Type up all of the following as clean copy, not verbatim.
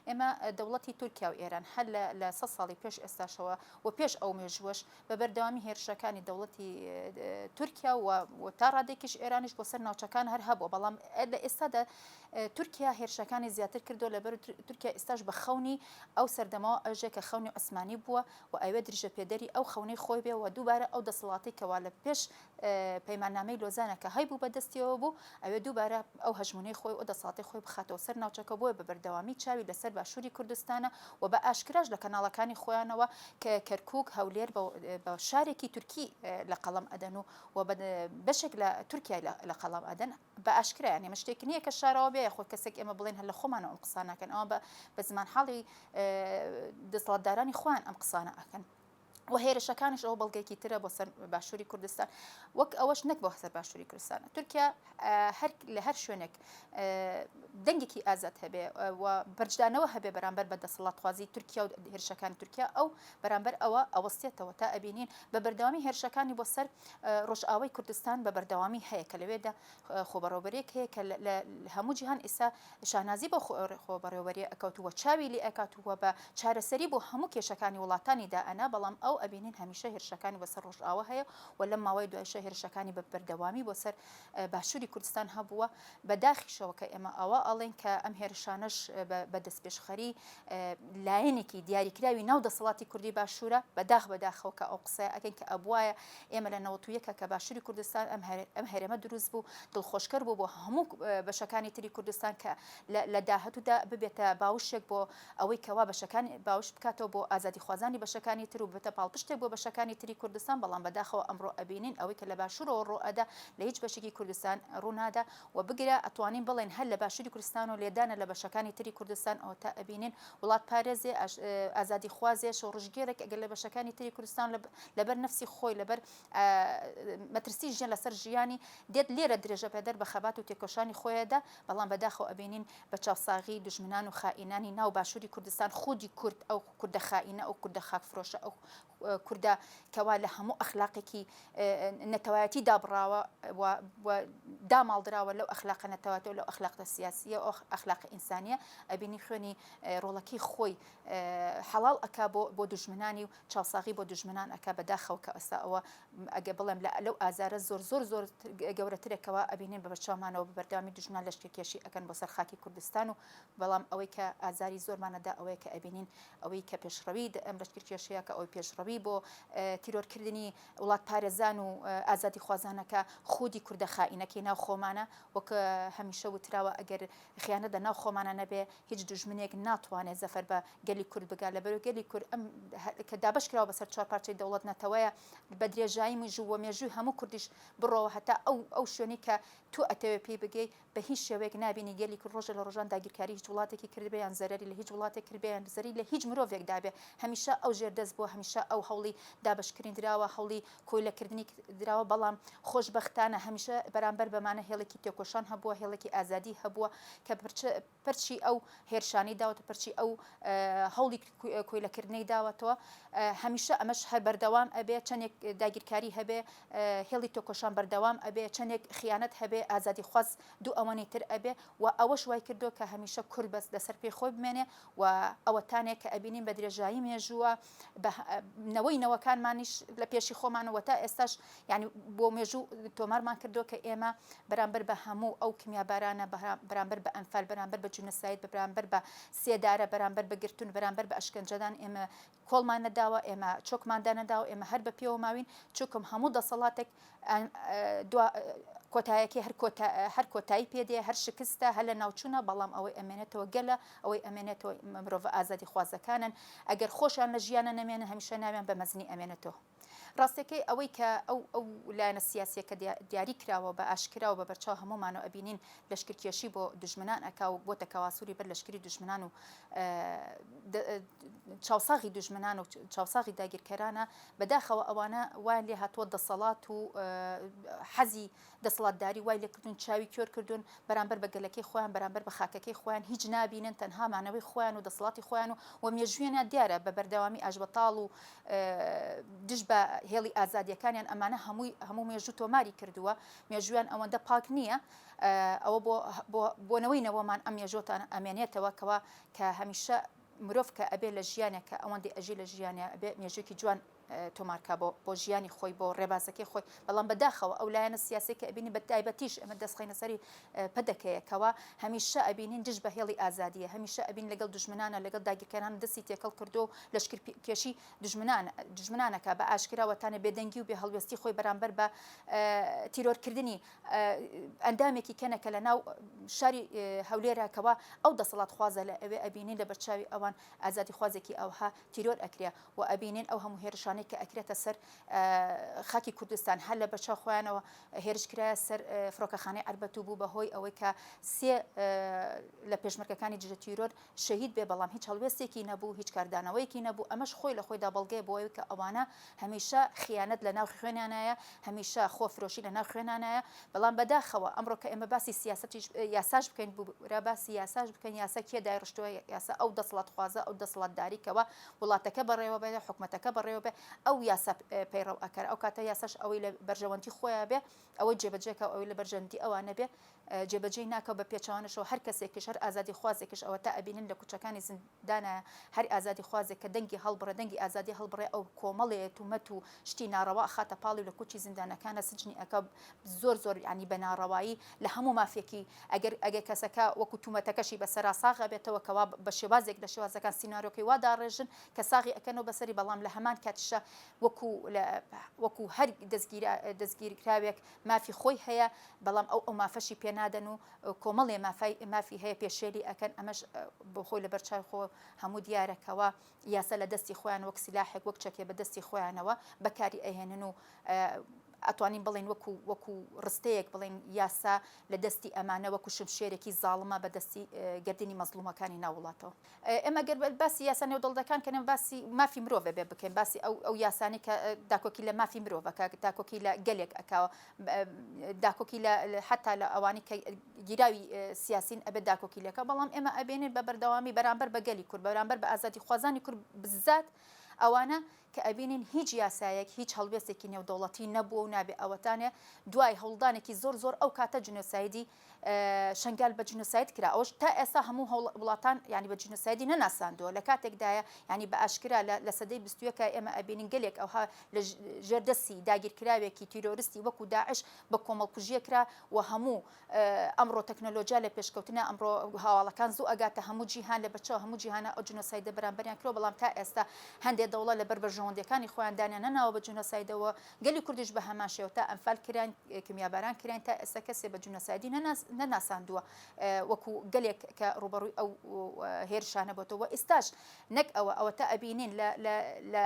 ئێمە دەوڵەتی تورکیا و ئێران هەر لە 100 ساڵی پێش ئێستاشەوە و پێش ئەو مێژوەش بە بەردەوامی هێرشەکانی دەوڵەتی تورکیا و تا ڕادێکیش ئێرانیش بۆ سەر ناوچەکان هەر هەبوو بەڵام لە ئێستادا تورکیا هێرشەکانی زیاتر کردو لەبەر تورکیا ئێستاش بە خەونی ئەو سەردەمەوە ئەژێ کە خەونی عوسمانی بووە و ئەوێ دریژە پێدەری ئەو خەونەی خۆی بێ و دووبارە ئەو دەسەڵاتی کەوا لە پێش پەیماننامەی لۆزانەکە هەیبوو بەدەستیەوە بوو ئەوێ دووبارە ئەو هەژمونەی خۆی و دەسەڵاتی خۆی بخاتەوە سەر ناوچەکە بۆیە بە بەردەوامی چاوی لەسەر باشووری کوردستانە و بە ئاشکراش لە کەناڵەکانی خۆیانەوە کە کەرکووک هەولێر بە شارێکی تورکی لە قەڵەم ئەدەن و بەشێک لە تورکیا لە قەڵەم ئەدەن بە ئاشکرا ینی مە شتێک نییە کە شارەوە بێ خۆ کەسێک ئێمە بڵێن هەر لە خۆمانەوە ئەم قسانەکەن ئەوە بە زمان حاڵی دەسەڵاتدارانی خۆیان ئەم قسانە ئەکەن و هێرشەکانش ئەوە بەڵگەیەکی ترە بۆ سەر باشووری کوردستان وەک ئەوەش نەک بۆ سەر باشووری کوردستانە تورکیا لە هەر شوێنێک دەنگێکی ئازاد هەبێ و بەرجدانەوە هەبێ بەرامبەر بە دەسەڵاتخوازی تورکیا و هێرشەکانی تورکیا ئەو بەرامبەر ئەوە ئەوەستێتەوە تا ئەبینین بە بەردەوامی هێرشەکانی بۆ سەر ڕۆژئاوای کوردستان بە بەردەوامی هەیە کە لەوێدا خۆبەڕێوەبەرێک هەیە کە هەموو جیهان ئێستا شانازی بۆ خۆبەڕێوەبەری ئەکەوتووە چاوی لێ ئەکاتووە بە چارەسەری بۆ هەموو کێشەکانی وڵاتانیدا ئەنا بەڵام ئەو ئەبینین هەمیشە هێرشەکانی بەسەر ڕۆژئاوە هەیە و لەم ماوەی دوایشە هێرشەکانی بە بەردەوامی بۆ سەر باشووری کوردستان هەبووە بەداخیشەوە کە ئێمە ئەوە ئەڵێن کە ئەم هێرشانش بە دەستپێشخەری لایەنێکی دیاریکراوی ناو دەسەڵاتی کوردی باشوورە بەداخەوە کە ئەو قسە ئەکەن کە ئەبوایە ئێمە لە 91 کە باشووری کوردستان ئەم هەرێمە دروست بوو دڵخۆشکەر بوو بۆ هەموو بەشەکانی تری کوردستان کە لە داهەتوودا ببێتە باوشێک بۆ ئەوەی کەوا بەشەکانی باوش بکاتەوە بۆ ئازادی خوازانی بەشەکانی تر و بێتە پاڵپشتێک بۆ بەشەکانی تری کوردستان بەڵام بەداخەوە ئەمڕۆ ئەبینین ئەوەی کە لە باشوورەوە ڕۆئەدا لە هیچ بەشێکی کوردستان ڕوونادا و بگرە ئەتوانین بڵێن هەر لە باشووری کوردستان و لێدانە لە بەشەکانی تری کوردستان ئەوە تا ئەبینین وڵات پارێزێ ئازادی خوازێ شەڕژگێرێک ئەگەر لە بەشەکانی تری کوردستان لەبەر نفسی خۆی لەبەر مەترسی ژیان لەسەر ژیانی دێت لێرە درێژە پێدەر بە خەبات و تێکۆشانی خۆیەدا بەڵام بەداخەوە ئەبینین بە چاوساغی دژمنان و خائینانی ناو باشووری کوردستان خودی کورد ئەو کوردە خائینە ئەو کوردە خاکفرۆشە ئەو کوردە کەوا لە هەموو ئەخلاقێکی نەتەوایەتی دابڕاوە و داماڵدراوە لەو ئەخلاقە نەتەواتەوە لەو ئەخلاقە سیاسیە ئەو ئەخلاقە ئینسانیە ئەبینی خوێنی ڕۆڵەکەی خۆی حەڵاڵ ئەکا بۆ دژمنانی و چاوساغی بۆ دژمنان ئەکا بەداخەوە کە ئەستا ئەوە ئەگە بڵێم لەو ئازارە زۆر گەورەترێکەوە ئەبینین بە بەرچاومانەوە بەردەوامی دژمنان لەشکێکی ئەکەن بۆ سەر خاکی کوردستان و بەڵام ئەوەی کە ئازاری زۆرمانەدا ئەوەیە کە ئەبینین ئەوەی کە پێشڕەوی ئەم لەشکێشەیە کە ئەوی پێشڕەوی بۆ تیرۆرکردنی وڵات پارێزان و ئازادی خوازانەکە خودی کوردە خائینەکەی ناو خۆمانە وەکە هەمیشە وتراوە ئەگەر خیانەتە ناو خۆمانە نەبێ هیچ دژمنێک ناتوانێت زەفەر بە گەلی کورد بگا لەبەر گەلی کورد ئەم کە دابش کراوە بەسەر چوار پارچەی دەوڵەت نەتەوەیە بە درێژایی مژوو و مێژووی هەموو کوردیش بڕەوە هەتا ئەو شوێنی کە تو ئەتەوێ پێی بگەی بە هیچ شێوەیەک نبینی گەلی کورد ڕۆژە لە ڕۆژان داگیرکاری هیچ وڵاتێکی کردبیان زەرری لە هیچ وڵاتێک کردبیان زەری لە هیچ مرۆڤێک دابێ هەمیشە ئەو ژێردەست بووە هەمیشە ئەو هەوڵی دابشکردنی دراوە هەوڵی کۆیلەکردنی دراوە بەڵام خۆشبەختانە هەمیشە بەرامبەر بەمانە هێڵێکی تێکۆشان هەبووە هێڵێکی ئازادی هەبووە کە پەرچی ئەو هێرشانی داوەتە پەرچی ئەو هەوڵی کۆیلەکردنی داوەتەوە هەمیشە ئەمەش هەر بەردەوام ئەبێ چەندێک داگیرکاری هەبێ هێڵی تێکۆشان بەردەوام ئەبێ چەندێک خیانەت هەبێ ئازادی خواست دوو ئەوەنی تر ئەبێ و ئەوەش وای کردو کە هەمیشە کورد بەس لەسەر پێی خۆی بمێنێ و ئەوەتانێک کە ئەبینین بە درێژایی مێژووە نەوەی نەوەکانمانیش لە پێشی خۆمانەوە تا ئێستاش ینی بۆ مێژوو تۆمارمان کردو کە ئێمە بەرامبەر بە هەموو ئەو کمیابارانە بەرامبەر بە ئەنفال بەرامبەر بە جونەسایت بەرامبەر بە سێدارە بەرامبەر بە گرتون بەرامبەر بە ئەشکەنجەدان ئێمە کۆڵمان نەداوە ئێمە چۆکماندا نەداوە ئێمە هەر بە پێوە ماوین چووکم هەموو دەسەڵاتێک کۆتایەکی هەر کۆتایی پێدێ هەر شکستە هەر لە ناوچوونە بەڵام ئەوەی ئەمێنێتەوە گەلە ئەوەی ئەمێنێتەوە مرۆڤ ئازادی خوازەکانن ئەگەر خۆشیان لە ژیانە نەمێنە هەمیشە ناویان بە مەزنی ئەمێنێتەوە ڕاستەکەی ئەوەی کە ئەو لایەنە سیاسیە کە دیاری کراوە بە ئاشکراوە بە بەرچاو هەمومانەوە ئەبینین لەشکرکێشی بۆ دژمنان ئەکا و بۆتە کەواسووری بەر لەشکری دژمنان و چاوساغی دژمنان و چاوساغی داگیرکەرانە بەداخەوە ئەوانە وایان لێ هاتووە دەسەڵات و حەزی دەسەڵاتداری وای لێکردون چاوی کۆر کردوون بەرامبەر بە گەلەکەی خۆیان بەرامبەر بە خاکەکەی خۆیان هیچ نابینن تەنها مانەوەی خۆیان و دەسەڵاتی خۆیان و مێژوێنە دیارە بە بەردەوامی ئاژبەتاڵ و دژ بە هێڵی ئازادیەکانیان ئەمانە هەموو مێژوو تۆماری کردووە مێژویان ئەوەندە پاک نییە ئەوە بۆنەوەی نەوەمان ئەم مێژۆتان ئەمێنێتەوە کەوا کە هەمیشە مرۆڤ کە ئەبێ لە ژیانێکە ئەوەندی ئەژی لە ژیانە ئەبێ مێژوێکی جوان تۆمارکە بۆ ژیانی خۆی بۆ ڕێبازەکەی خۆی بەڵام بەداخەوە ئەو لایەنە سیاسی کە ئەبینی بە تایبەتیش ئەمە دەستخینە سەری پەدەکەیەکەوە هەمیشە ئەبینین دژ بە هێڵی ئازادیە هەمیشە ئەبین لەگەڵ دژمنانە لەگەڵ داگیرکەران دەستی تێکەڵ کردو و لەشکر کێشی دژمنانەکە بە ئاشکراوەتانە بێدەنگی و بێ هەڵوێستی خۆی بەرامبەر بە تیرۆرکردنی ئەندامێکی کەنەکە لە ناو شاری هەولێرەکەوە ئەو دەسەڵات خوازە لە ئەوێ ئەبینین لە بەرچاوی ئەوان ئازادی خوازێکی ئەوها تیرۆر ئەکرێ و ئەبینین ئەو هەموو هێرشانەی کە ئەکرێتە سەر خاکی کوردستان هەر لە بەرچاو خۆیانەوە هێرشکرایە سەر فڕۆکەخانەی عربەت و بوو بەهۆی ئەوەی کە سێ لە پێشمەرگەکانی دژە تیرۆر شەهید بێ بەڵام هیچ هەڵوێستێکی نەبوو هیچ کاردانەوەیەکی نەبوو ئەمەش خۆی لە خۆیدا بەڵگەی بۆ ئەوەی کە ئەوانە هەمیشە خیانەت لە ناو خوێنانایە هەمیشە خۆفرۆشی لە ناو خوێنانایە بەڵام بەداخەوە ئەمڕۆ کە ئێمە باسی سیاسەتی یاساش بکەین بوو باسی یاساش بکەین یاسا کێ دایڕشتووە یاسا ئەو دەسەڵات خوازە ئەو دەسەڵاتداریکەوە وڵاتەکە بەڕێوە بێ حکوومەتەکە بەڕێوە بێ ئەو یاسا پەیڕەو ئەکەر ئەو کاتە یاساش ئەوەی لە بەرژەوەندی خۆیان بێ ئەوەی جێبەجێکە ئەوەی لە بەرژەوەندی ئەوانە بێ جێبەجێی ناکەو بە پێچوانەشەوە هەر کەسێکیش هەر ئازادی خوازێکیش ئەوە تا ئەبینن لە کوچەکانی زیندانە هەر ئازادی خوازێک کە دەنگی هەڵبڕە دەنگی ئازادی هەڵبڕێ ئەو کۆمەڵێ تومەت و شتی ناڕەوا خاتە پاڵی لە کوچی زیندانەکانە سجنی ئەکە زۆر ینی بە ناڕەوایی لە هەموو مافێکی ئەگەر کەسەکە وەکو تومەتەکەشی بەسەرا ساغە بێتەوە کەوا بە شێوازێک لە شێوازەکان سیناریۆکەی وا داڕێژن کە ساغی ئەکەنەوە بەسەری بەڵام لە هەمان کاتیشە وەکو هەر دەستگیرکراوێک مافی خۆی هەیە بەڵام ئەو مافەشی پێنادەن و کۆمەڵێ مافی هەیە پێشێلی ئەکەن ئەمەش بۆ خۆی لە بەرچاو خۆ هەموو دیارەکەوە یاسا لە دەستی خۆیان وەک سلاحێک وەک چەکێ بە دەستی خۆیانەوە بەکاری ئەهێنن و ئەتوانین بڵین وەکو ڕستەیەک بڵین یاسا لە دەستی ئەمانە وەکو شمشێرێکی زاڵمە بە دەستی گردنی مەزلومەکانی ناوڵاتەوە ئێمە گەر باسی یاسا نێودەڵدەکان کە باسی مافی مرۆڤ بێ بکەین باسی ئەو یاسانی کە داکۆکی لە مافی مرۆڤەکە داکۆکی لە گەلێک ئەکاوە داکۆکی حتا لە ئەوانی کە گیراوی سیاسین ئەبێ داکۆکی لەکە بەڵام ئێمە ئەبێنین بە بەردەوامی بەرامبەر بە گەلی کورد بەرامبەر بە ئازادی خوازانی کورد بزات ئەوانە کە ئەبینین هیچ یاسایەک هیچ هەڵوێستێکی نێودەوڵەتی نەبووە و نابێ ئەوەتانێ دوای هەوڵدانێکی زۆر ئەو کاتە جنۆسایدی شنگال بە جنۆساید کرا ئەوش تا ئێستا هەموو وڵاتان ینی بە جنۆسایدی نەناساندووە لە کاتێکدایە ینی بە ئاشکرا لە سەدەی 21 ئێمە ئەبینین گەلێک ئەوها لە ژێردەستی داگیرکراوێکی تیرۆریستی وەکو داعش بە کۆمەڵکوژیە کرا و هەموو ئەمڕۆ تەکنۆلۆژیا لە پێشکەوتنە ئەمڕۆ هاواڵەکان زوو ئەگاتە هەموو جیهان لە بەرچاو هەموو جیهانە ئەو جنۆسایدە بەرامبەریان کرۆ بەڵام تا ئێستا هەندێک دەوڵەت لە بەرژەوەندەکانی خۆیان دانیان نەناوە بە جنۆسایدەوە گەلی کوردیش بە هەمان شێوە تا ئەمفال کران کیمیاباران کران تا ئێستا کەسێ بە جنۆسایدی نەناساندووە وەکو گەلێک کە ڕوبەڕووی ئەو هێرشانە بۆتەوە ئێستاش نەک ئەوە تا ئەبینین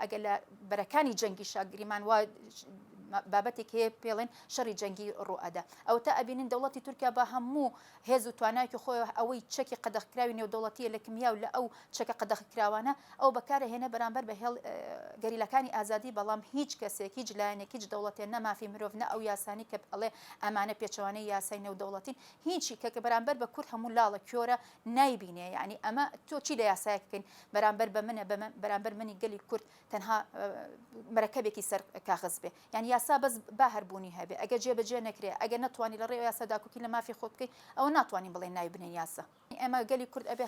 ئەگەر لە بەرەکانی جەنگی شاگریمان وە بابەتێک هەیە پێڵێن شەڕی جەنگی ڕوئەدا ئەو تا ئەبینین دەوڵەتی تورکیا بە هەموو هێز و توانایکی خۆی ئەوەی چەکی قەدەغکراوی نێودەوڵەتیە لە کیمیا و لە ئەو چەکە قەدەغکراوانە ئەو بەکارهێنە بەرامبەر بە هێڵ گەریلەکانی ئازادی بەڵام هیچ کەسێک هیچ لایەنێک هیچ دەوڵەتێ نەمافی مرۆڤ نە ئەو یاسانی کە ئەڵێ ئەمانە پێچەوانەی یاسای نێودەوڵەتین هیچی کە بەرامبەر بە کورد هەموو لاڵە کۆرە نایبینێ یعنی ئەمە تۆ چی لە یاسایەکەین بەرامبەر بە منە بەرامبەر منی گەلی کورد تەنها مەرەکەبێکی سەر کاغز بێ یعنی یاسا بەس با هەربوونی هەبێ ئەگە جێبەجێ نەکرێ ئەگە نتوانانی لە ڕێوە یاسا داکۆکی لە مافی خۆت بکەیت ئەوە ناتوانین بڵێن نایبنێن یاسا ئێمە گەلی کورد ئەبێ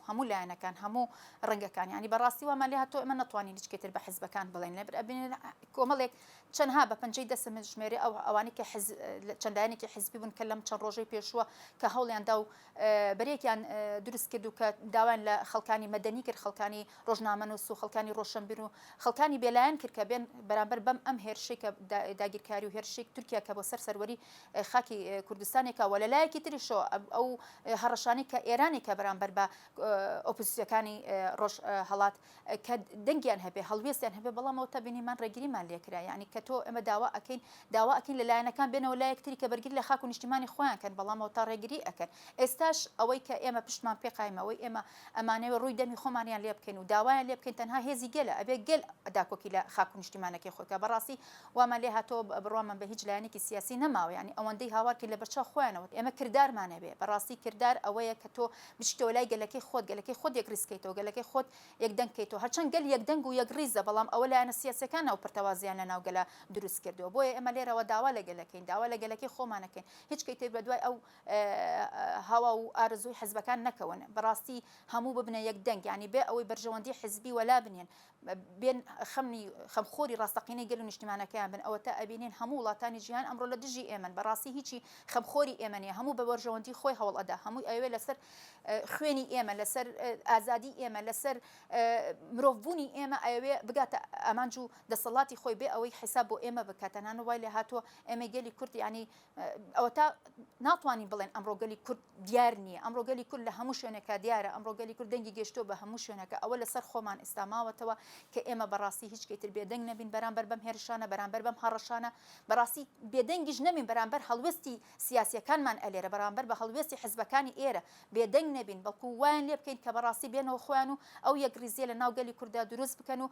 هەموو لایەنەکان هەموو ڕەنگەکان ینی بەڕاستی وەمان لێ هاتۆ ئێمە ناتوانین هیچ کێتر بە حیزبەکان بڵێن لەبەر ئەبێن کۆمەڵێک چەندها بە پەنجەی دەسم ژمێرێ ئەو ئەوانەی کە چەندانێکی حیزبی بوون کە لەم چەند ڕۆژەی پێشووە کە هەوڵیاندا و بەرێکیان دروست کرد و کە داوان لە خەڵکانی مەدەنی کرد خەڵکانی ڕۆژنامەنووس و خەڵکانی ڕۆشنبیر و خەڵکانی بێلایەن کرد کە بێن بەرامبەر بەم ئەم هێرشەی کە داگیرکاری و هێرشێک تورکیا کە بۆ سەروەری خاکی کوردستانێکە وە لەلایەکی تریشەوە ئەو هەڕەشانی کە ئێرانی کە بەرامبەر بە ئۆپۆزیسیەکانی ڕۆژ هەڵات کە دەنگیان هەبێ هەڵوێستیان هەبێ بەڵام ئەو تا بینیمان ڕێگریمان لێکرا یعنی کە تۆ ئێمە داوا ئەکەین لەلایەنەکان بێنەوە لایەکتری کە بەرگری لە خاک و نیشتیمانی خۆیان کەن بەڵام ئەو تا ڕێگری ئەکەن ئێستاش ئەوەی کە ئێمە پشتمان پێقایمەوەی ئێمە ئەمانەوە ڕووی دەمی خۆمانیان لێ بکەین و داوایان لێ بکەین تەنها هێزی گەلە ئەبێ گەل داکۆکی لە خاک و نیشتیمانەکەی خۆکە بەڕاستی وامان لێ هاتۆ بڕوامان بە هیچ لایەنێکی سیاسی نەماوە ینی ئەوەندەی هاوارکی لە بەرچە خۆیانەوە ئێمە کردارمانە بێ بەڕاستی کردار ئەوەیە کە تۆ بشتەوە لای گەلەکەی خۆت یەک ڕیسکەیتەوە گەلەکەی خۆت یەک دەنگکەیتەوە هەرچەند گەل یەک دەنگ و یەک ڕیزە بەڵام ئەوە لایەنە سیاسەکان ئەو پرتەوازیان لە ناو گەلە دروست کردەوە بۆیە ئێمە لێرەوە داوا لە گەلەکەین داوا لە گەلەکەی خۆمانەکەین هیچ کەیتێ بە دوای ئەو هەوا و ئارزووی حزبەکان نەکەون بەڕاستی هەموو ببنە یەک دەنگ ینی بێ ئەوەی بەرژەوەندی حزبی وەلا بنێن بێن خەمخۆری ڕاستەقینەی گەل و نیشتیمانەکەیان بن ئەوە تا ئەبینێن هەموو وڵاتانی جیهان ئەمڕۆ لە دژی ئێمن بەڕاستی هیچی خەمخۆری ئێمە نیە هەموو بە بەرژەوەندی خۆی هەوڵ ئەدا هەمووی ئەوێ لەسەر خوێنی ئێمە لەسەر ئازادی ئێمە لەسەر مرۆڤبوونی ئێمە ئەوێ بگاتە ئەمانج و دەسەڵاتی خۆی بێ ئەوەی حیساب بۆ ئێمە بکاتەنان وای لێ هاتووە ئێمە گەلی کورد ینی ئەوە تا ناتوانین بڵێن ئەمڕۆ گەلی کورد دیار نییە ئەمڕۆ گەلی کورد لە هەموو شوێنێکە دیارە ئەمڕۆ گەلی کورد دەنگی گەشتۆ بە هەموو شوێنەکە ئەوە لەسەر خۆمان ئێستاماوەتەوە کە ئێمە بەڕاستی هیچ کەیتر بێدەنگ نەبین بەرامبەر بەم هێرشانە بەرامبەر بەم هەڕەشانە بەڕاستی بێدەنگیش نەبین بەرامبەر هەڵوێستی سیاسیەکانمان ئەلێرە بەرامبەر بە هەڵوێستی حزبەکانی ئێرە بێدەنگ نەبین بەڵکو وایان لێ بکەین کە بەڕاستی بێنەوە خۆیان و ئەو یەکریزیە لە ناو گەلی کووردا دروست بکەن و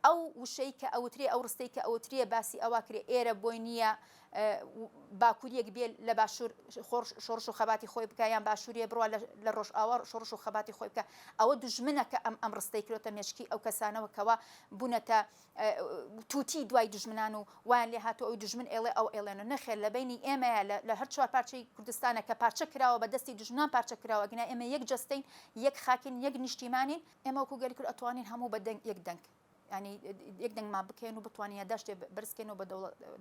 ئەو وشەی کە ئەوترێ ئەو ڕستەی کە ئەوترێ باسی ئەوە کرێ ئێرە بۆی نییە باکووریەک بێ لە باشوور شۆڕش و خەباتی خۆی بکە یان باشووریە بڕوا لە ڕۆژئاوا شۆڕش و خەباتی خۆی بکە ئەوە دوژمنەکە ئەم ڕستەی کرۆتە مێشکی ئەو کەسانەوە کەوا بوونەتە تووتی دوای دژمنان و وایان لێ هاتووە ئەوی دژمن ئێڵێ ئەو ئێڵێنە نەخێر لە بینی ئێمەیە لە هەر چوار پارچەی کوردستانە کە پارچە کراوە بە دەستی دژمنان پارچە کراوە گنا ئێمە یەک جەستەین یەک خاکین یەک نیشتیمانین ئێمە وەکو گەلی کورد ئەتوانین هەموو بە یەک دەنگ ینی یەک دەنگمان بکەین و بتوانین داشتێ بەرزکەینەوە بە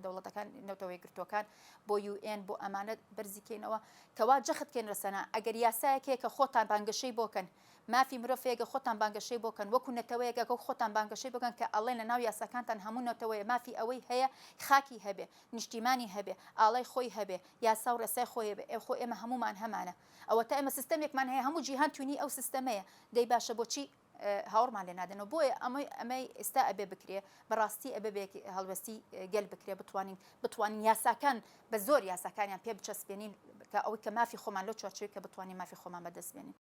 دەوڵەتەکان نەوتەوەی گرتوەکان بۆ UN بۆ ئەمانەت بەرزیکەینەوە کەوا جەختکەین ڕسەنە ئەگەر یاسایەکێک کە خۆتان بانگەشەی بۆکەن مافی مرۆڤەیەکە خۆتان بانگەشەی بۆکەن وەکو نەتەوەیەکە خۆتان بانگەشەی بکەن کە ئەڵێن لە ناو یاساکانتان هەموو نەتەوەیە مافی ئەوەی هەیە خاکی هەبێ نیشتیمانی هەبێ ئاڵای خۆی هەبێ یاسا و ڕێسای خۆی هەبێ خۆ ئێمە هەمومان هەمانە ئەوە تا ئێمە سیستەمێکمان هەیە هەموو جیهان توانی ئەو سیستەمەیە دەی باشە بۆچی هاوڕمان لێ نادەنەوە بۆیە ئەمەی ئێستا ئەبێ بکرێ بەڕاستی ئەبێ هەڵوەستی گەل بکرێ بتوانین یاساکان بە زۆر یاساکانیان پێ بچەسپێنین کە ئەوەی کە مافی خۆمان لەو چوارچێوەی کە بتوانین مافی خۆمان بەدەست بێنین